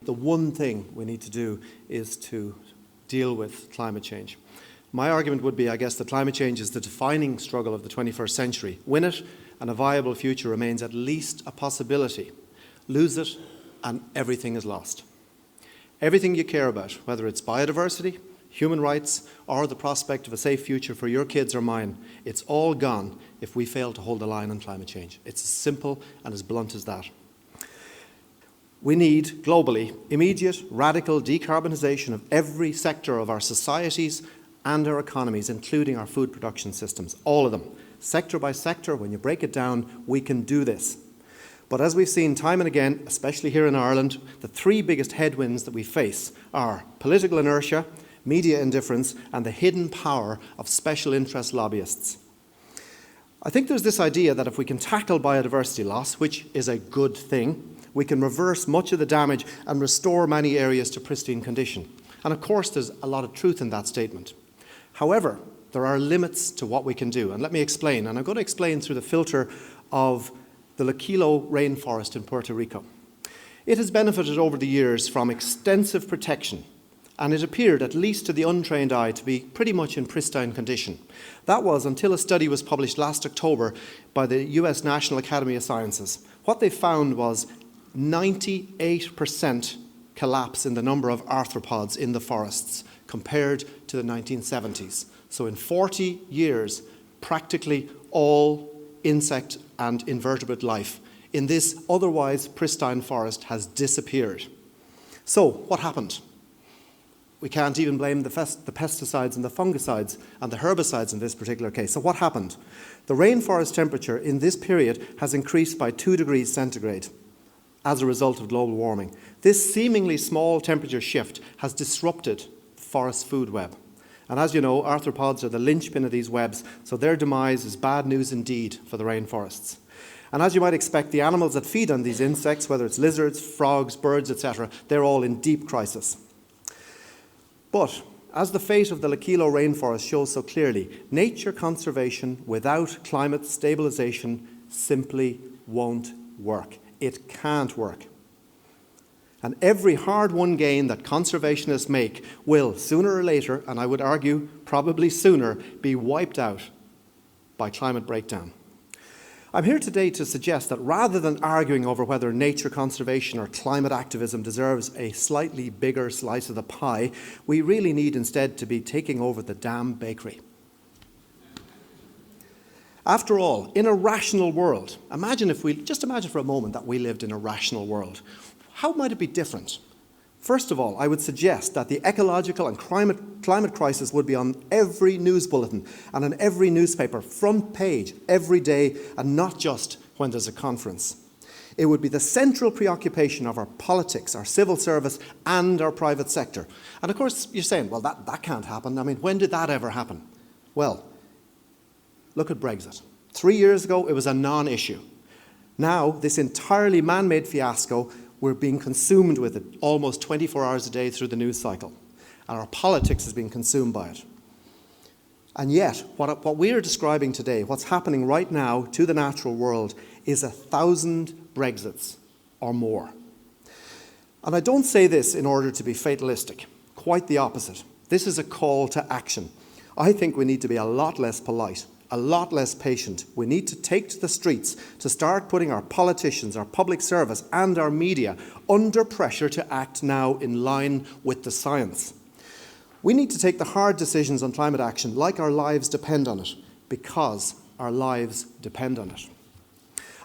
the one thing we need to do is to deal with climate change. My argument would be, I guess, that climate change is the defining struggle of the 21st century. Win it, and a viable future remains at least a possibility. Lose it, and everything is lost. Everything you care about, whether it's biodiversity, human rights, or the prospect of a safe future for your kids or mine, it's all gone if we fail to hold the line on climate change. It's as simple and as blunt as that. We need, globally, immediate, radical decarbonisation of every sector of our societies and our economies, including our food production systems, all of them. Sector by sector, when you break it down, we can do this. But as we've seen time and again, especially here in Ireland, the three biggest headwinds that we face are political inertia, media indifference, and the hidden power of special interest lobbyists. I think there's this idea that if we can tackle biodiversity loss, which is a good thing, we can reverse much of the damage and restore many areas to pristine condition. And of course, there's a lot of truth in that statement. However, there are limits to what we can do. And let me explain. And I'm going to explain through the filter of the Loquillo rainforest in Puerto Rico. It has benefited over the years from extensive protection, and it appeared, at least to the untrained eye, to be pretty much in pristine condition. That was until a study was published last October by the US National Academy of Sciences. What they found was 98% collapse in the number of arthropods in the forests compared to the 1970s. So in 40 years, practically all insect and invertebrate life in this otherwise pristine forest has disappeared. So what happened? We can't even blame the pesticides and the fungicides and the herbicides in this particular case. So what happened? The rainforest temperature in this period has increased by 2 degrees centigrade as a result of global warming. This seemingly small temperature shift has disrupted the forest food web. And as you know, arthropods are the linchpin of these webs, so their demise is bad news indeed for the rainforests. And as you might expect, the animals that feed on these insects, whether it's lizards, frogs, birds, etc., they're all in deep crisis. But as the fate of the Loquillo rainforest shows so clearly, nature conservation without climate stabilisation simply won't work. It can't work. And every hard-won gain that conservationists make will, sooner or later, and I would argue probably sooner, be wiped out by climate breakdown. I'm here today to suggest that rather than arguing over whether nature conservation or climate activism deserves a slightly bigger slice of the pie, we really need instead to be taking over the damn bakery. After all, in a rational world, imagine for a moment that we lived in a rational world. How might it be different? First of all, I would suggest that the ecological and climate crisis would be on every news bulletin and on every newspaper, front page, every day, and not just when there's a conference. It would be the central preoccupation of our politics, our civil service, and our private sector. And of course, you're saying, well, that can't happen. I mean, when did that ever happen? Well, look at Brexit. 3 years ago, it was a non-issue. Now, this entirely man-made fiasco, we're being consumed with it almost 24 hours a day through the news cycle. And our politics is being consumed by it. And yet, what we are describing today, what's happening right now to the natural world, is 1,000 Brexits or more. And I don't say this in order to be fatalistic. Quite the opposite. This is a call to action. I think we need to be a lot less polite, a lot less patient. We need to take to the streets to start putting our politicians, our public service, and our media under pressure to act now in line with the science. We need to take the hard decisions on climate action like our lives depend on it, because our lives depend on it.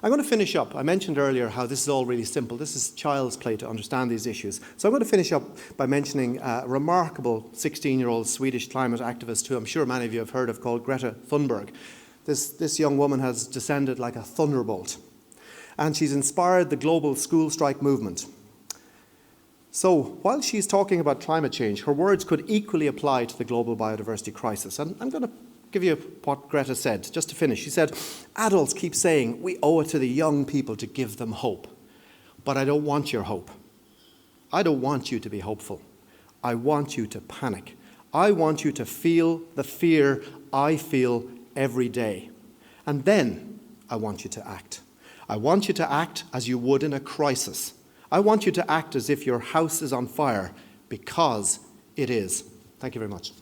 I'm going to finish up. I mentioned earlier how this is all really simple. This is child's play to understand these issues. So I'm going to finish up by mentioning a remarkable 16-year-old Swedish climate activist who I'm sure many of you have heard of, called Greta Thunberg. This young woman has descended like a thunderbolt, and she's inspired the global school strike movement. So while she's talking about climate change, her words could equally apply to the global biodiversity crisis. And I'm going to give you what Greta said, just to finish. She said, adults keep saying we owe it to the young people to give them hope. But I don't want your hope. I don't want you to be hopeful. I want you to panic. I want you to feel the fear I feel every day. And then I want you to act. I want you to act as you would in a crisis. I want you to act as if your house is on fire, because it is. Thank you very much.